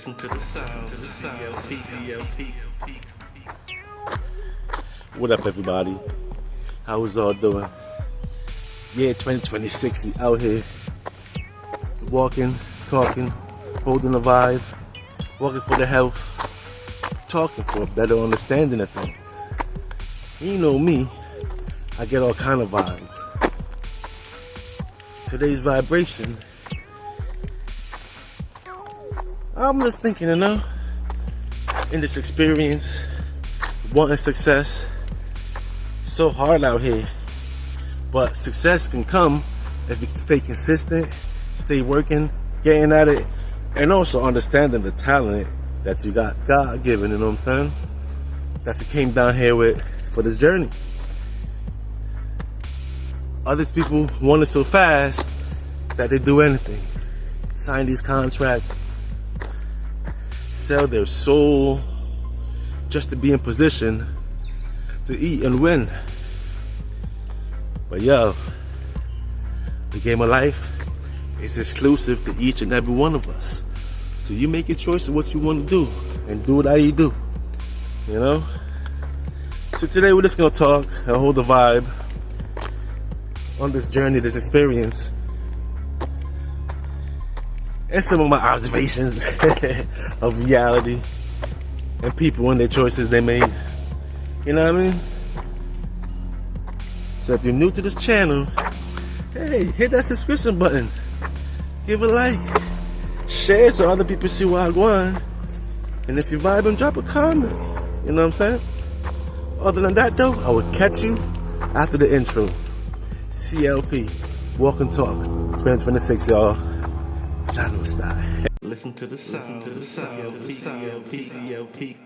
Listen to the sounds of CLP. What up, everybody? How is all doing? Yeah, 2026, we out here walking, talking, holding the vibe, walking for the health, talking for a better understanding of things. You know me, I get all kind of vibes. Today's vibration, I'm just thinking, in this experience, wanting success, it's so hard out here. But success can come if you stay consistent, stay working, getting at it, and also understanding the talent that you got God given, you know what I'm saying? That you came down here with for this journey. Other people want it so fast that they do anything. Sign these contracts, sell their soul just to be in position to eat and win. But yo, the game of life is exclusive to each and every one of us. So you make your choice of what you want to do and do what you do, So today we're just going to talk and hold the vibe on this journey, this experience, and some of my observations of reality and people and their choices they made. You know what I mean? So if you're new to this channel, hey, hit that subscription button. Give a like. Share so other people see what I want. And if you vibe and drop a comment. You know what I'm saying? Other than that though, I will catch you after the intro. CLP, Walk and Talk, 2026, y'all. Genre style. Listen to the sounds of CLP.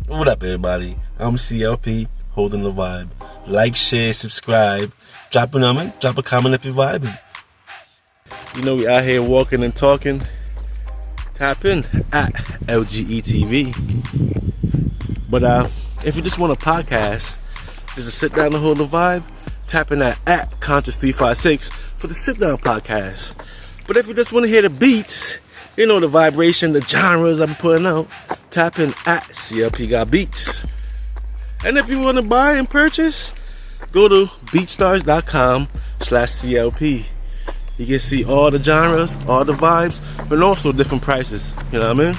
What up, everybody? I'm CLP, holding the vibe. Like, share, subscribe. Drop a comment if you're vibing. We out here walking and talking. Tap in at LGETV. But if you just want a podcast, just to sit down and hold the vibe, tap in at Conscious356 for the sit down podcast. But if you just want to hear the beats, the vibration, the genres I'm putting out, tap in at CLP Got Beats. And if you want to buy and purchase, go to beatstars.com/CLP. You can see all the genres, all the vibes, but also different prices. You know what I mean?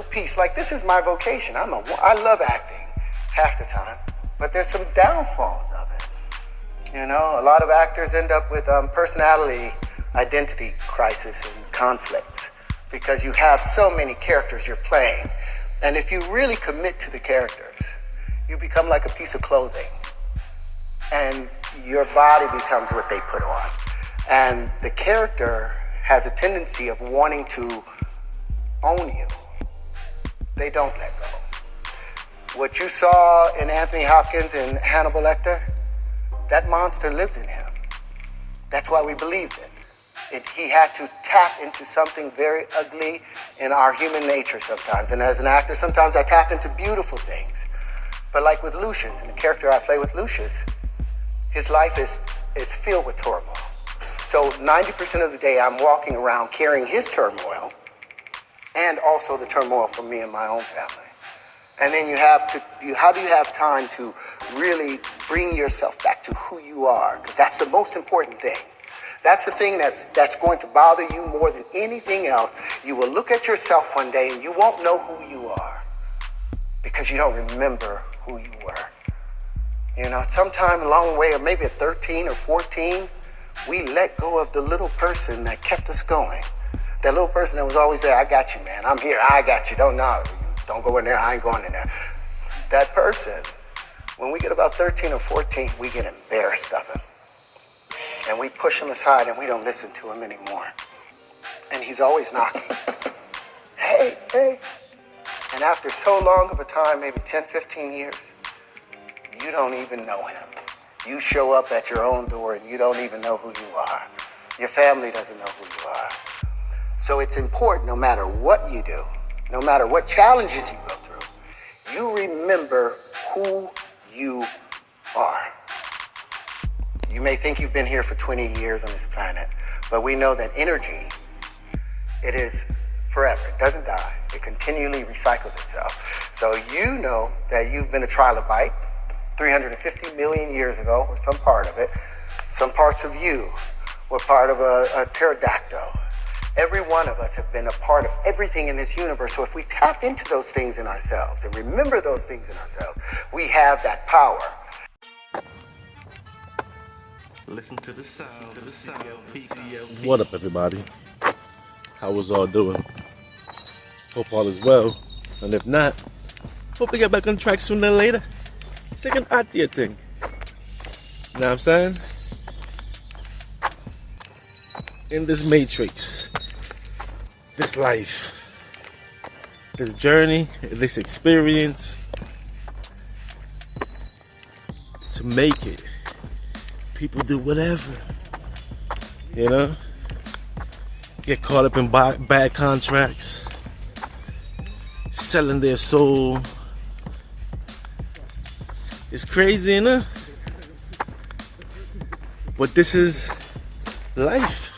Piece like this is my vocation. I love acting half the time, but there's some downfalls of it. A lot of actors end up with personality identity crisis and conflicts because you have so many characters you're playing. And if you really commit to the characters, you become like a piece of clothing. And your body becomes what they put on. And the character has a tendency of wanting to own you. They don't let go. What you saw in Anthony Hopkins and Hannibal Lecter, that monster lives in him. That's why we believed it. He had to tap into something very ugly in our human nature sometimes. And as an actor, sometimes I tap into beautiful things. But like with Lucius, and the character I play with Lucius, his life is filled with turmoil. So 90% of the day I'm walking around carrying his turmoil and also the turmoil for me and my own family. And then how do you have time to really bring yourself back to who you are? Because that's the most important thing. That's the thing that's going to bother you more than anything else. You will look at yourself one day and you won't know who you are because you don't remember who you were. Sometime along the way, or maybe at 13 or 14, we let go of the little person that kept us going. That little person that was always there. I got you, man. I'm here. I got you. Don't go in there. I ain't going in there. That person, when we get about 13 or 14, we get embarrassed of him. And we push him aside and we don't listen to him anymore. And he's always knocking. Hey. And after so long of a time, maybe 10, 15 years, You don't even know him. You show up at your own door and you don't even know who you are. Your family doesn't know who you are. So it's important, no matter what you do, no matter what challenges you go through, you remember who you are. You may think you've been here for 20 years on this planet, but we know that energy, it is forever. It doesn't die. It continually recycles itself. So you know that you've been a trilobite 350 million years ago, or some part of it. Some parts of you were part of a pterodactyl. Every one of us have been a part of everything in this universe. So if we tap into those things in ourselves and remember those things in ourselves, we have that power. Listen to the sound, the CLP. What up, everybody? How was all doing? Hope all is well. And if not, hope we get back on track sooner or later. It's like an idea thing. You know what I'm saying? In this matrix, this life, this journey, this experience, to make it, people do whatever, you know? Get caught up in bad contracts, selling their soul. It's crazy, you know? But this is life,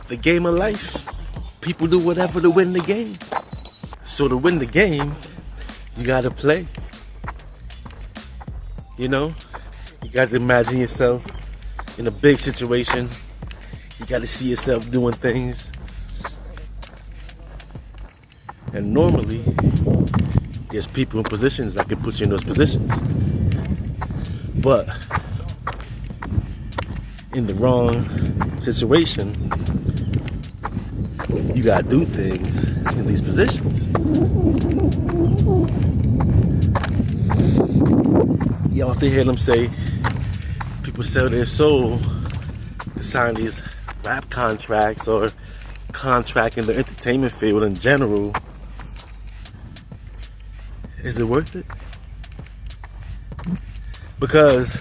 the game of life. People do whatever to win the game. So to win the game, you gotta play. You know? You gotta imagine yourself in a big situation. You gotta see yourself doing things. And normally, there's people in positions that can put you in those positions. But in the wrong situation, you gotta do things in these positions. You often hear them say people sell their soul to sign these rap contracts or contract in the entertainment field in general. Is it worth it? Because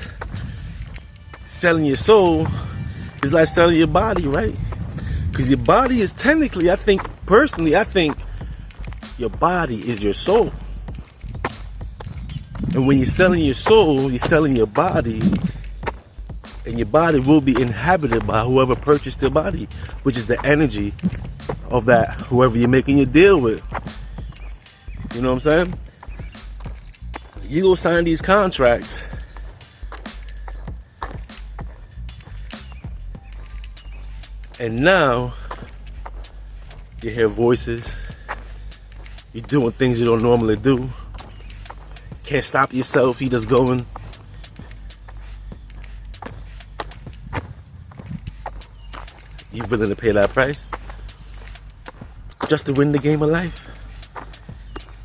selling your soul is like selling your body, right? Because your body is technically, I think your body is your soul. And when you're selling your soul, you're selling your body, and your body will be inhabited by whoever purchased your body, which is the energy of that, whoever you're making your deal with. You know what I'm saying? You go sign these contracts, and now you hear voices, you're doing things you don't normally do, can't stop yourself, you just going. You willing to pay that price just to win the game of life,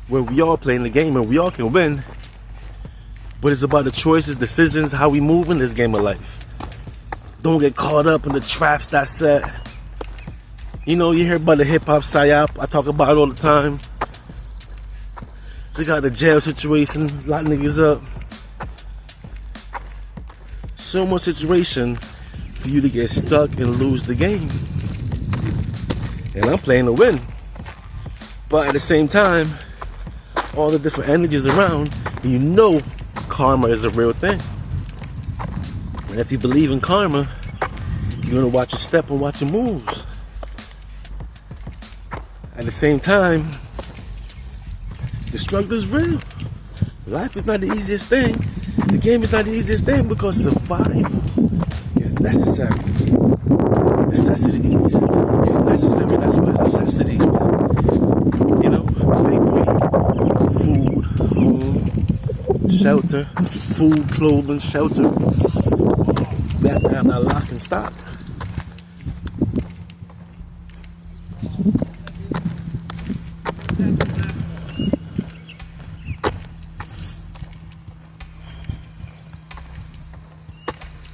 where we all playing the game and we all can win, but it's about the choices, decisions, how we move in this game of life. Don't get caught up in the traps that's set. You know, you hear about the hip-hop psyop, I talk about it all the time. They got the jail situation, lock niggas up. So much situation for you to get stuck and lose the game. And I'm playing to win. But at the same time, all the different energies around, you know karma is a real thing. And if you believe in karma, you're gonna watch your step and watch your moves. At the same time, the struggle is real. Life is not the easiest thing. The game is not the easiest thing because survival is necessary. Necessities. It's necessary, that's why it's necessities. You know, food, home, shelter, food, clothing, shelter. We have to have that lock and stock.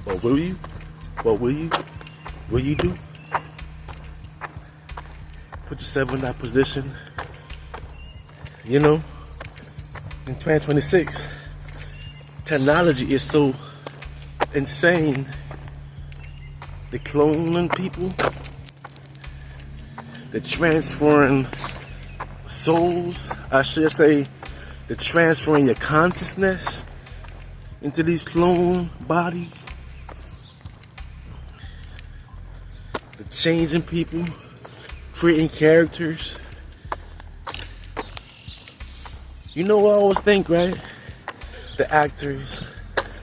But will you? What will you? Will you do? Put yourself in that position. You know, in 2026, technology is so insane. They're cloning people. They're transferring souls. I should say they're transferring your consciousness into these clone bodies. They're changing people, creating characters. You know what I always think, right? The actors,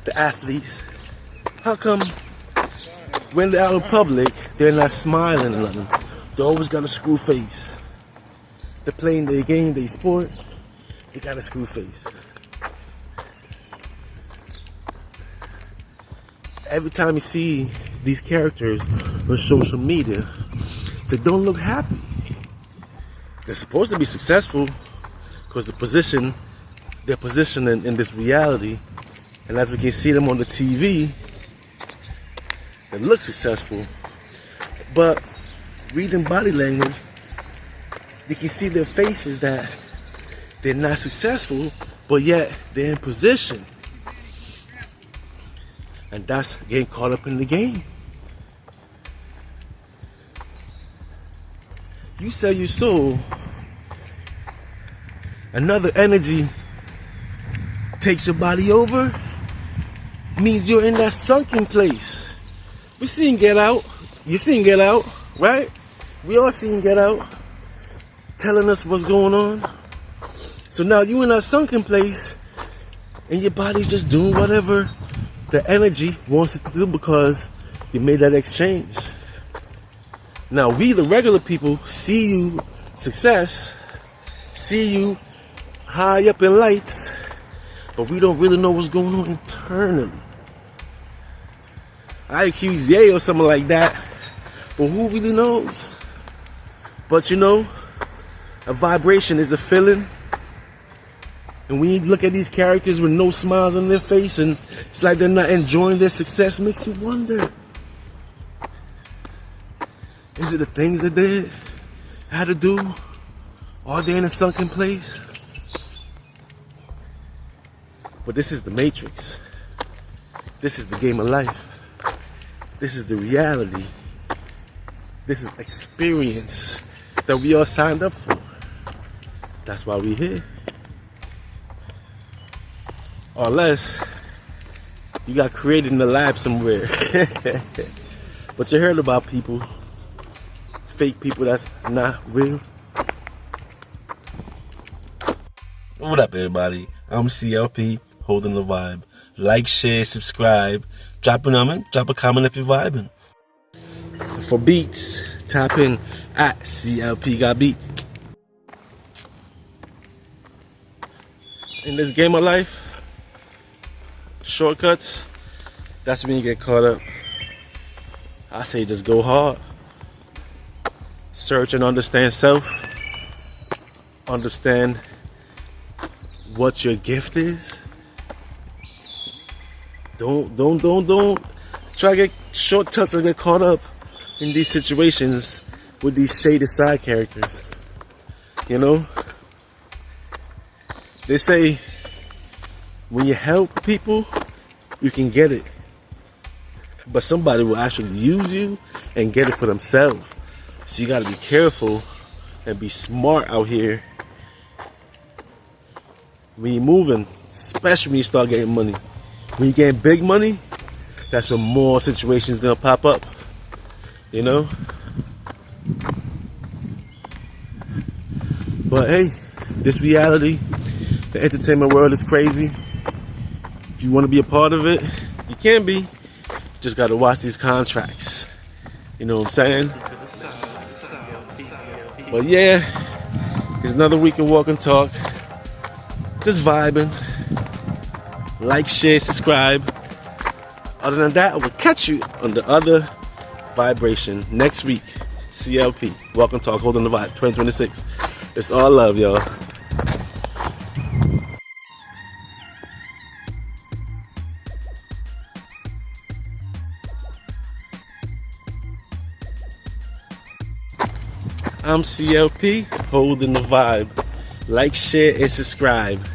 the athletes, how come when they're out in public, they're not smiling or nothing? They always got a screw face. They're playing their game, their sport, they got a screw face. Every time you see these characters on social media, they don't look happy. They're supposed to be successful because they're positioned in this reality, and as we can see them on the TV, they look successful. But reading body language, you can see their faces that they're not successful, but yet they're in position. And that's getting caught up in the game. You sell your soul, another energy takes your body over, means you're in that sunken place. We seen Get Out. You seen Get Out, right? We all seen Get Out, telling us what's going on. So now you in that sunken place, and your body's just doing whatever the energy wants it to do because you made that exchange. Now we, the regular people, see you success, see you high up in lights, but we don't really know what's going on internally. I accuse Ye or something like that, but who really knows? But you know, a vibration is a feeling. And when you look at these characters with no smiles on their face and it's like they're not enjoying their success, makes you wonder. Is it the things that they had to do? Are they in a sunken place? But this is the Matrix. This is the game of life. This is the reality. This is experience that we all signed up for. That's why we're here. Unless you got created in the lab somewhere. But you heard about people, fake people that's not real. What up, everybody? I'm CLP, holding the vibe. Like, share, subscribe. Drop a comment if you're vibing. For beats, tap in at CLP Got Beats. In this game of life, shortcuts, that's when you get caught up. I say just go hard. Search and understand self. Understand what your gift is. Don't try to get shortcuts or get caught up in these situations with these shaded side characters. You know? They say when you help people, you can get it. But somebody will actually use you and get it for themselves. So you gotta be careful and be smart out here when you're moving, especially when you start getting money. When you're getting big money, that's when more situations gonna pop up. You know? But hey, this reality, the entertainment world is crazy. If you want to be a part of it, you can be. You just got to watch these contracts. You know what I'm saying? But yeah, it's another week of Walk and Talk. Just vibing. Like, share, subscribe. Other than that, I will catch you on the other vibration next week. CLP, Walk and Talk, holding the vibe, 2026. It's all love, y'all. I'm CLP, holding the vibe. Like, share, and subscribe.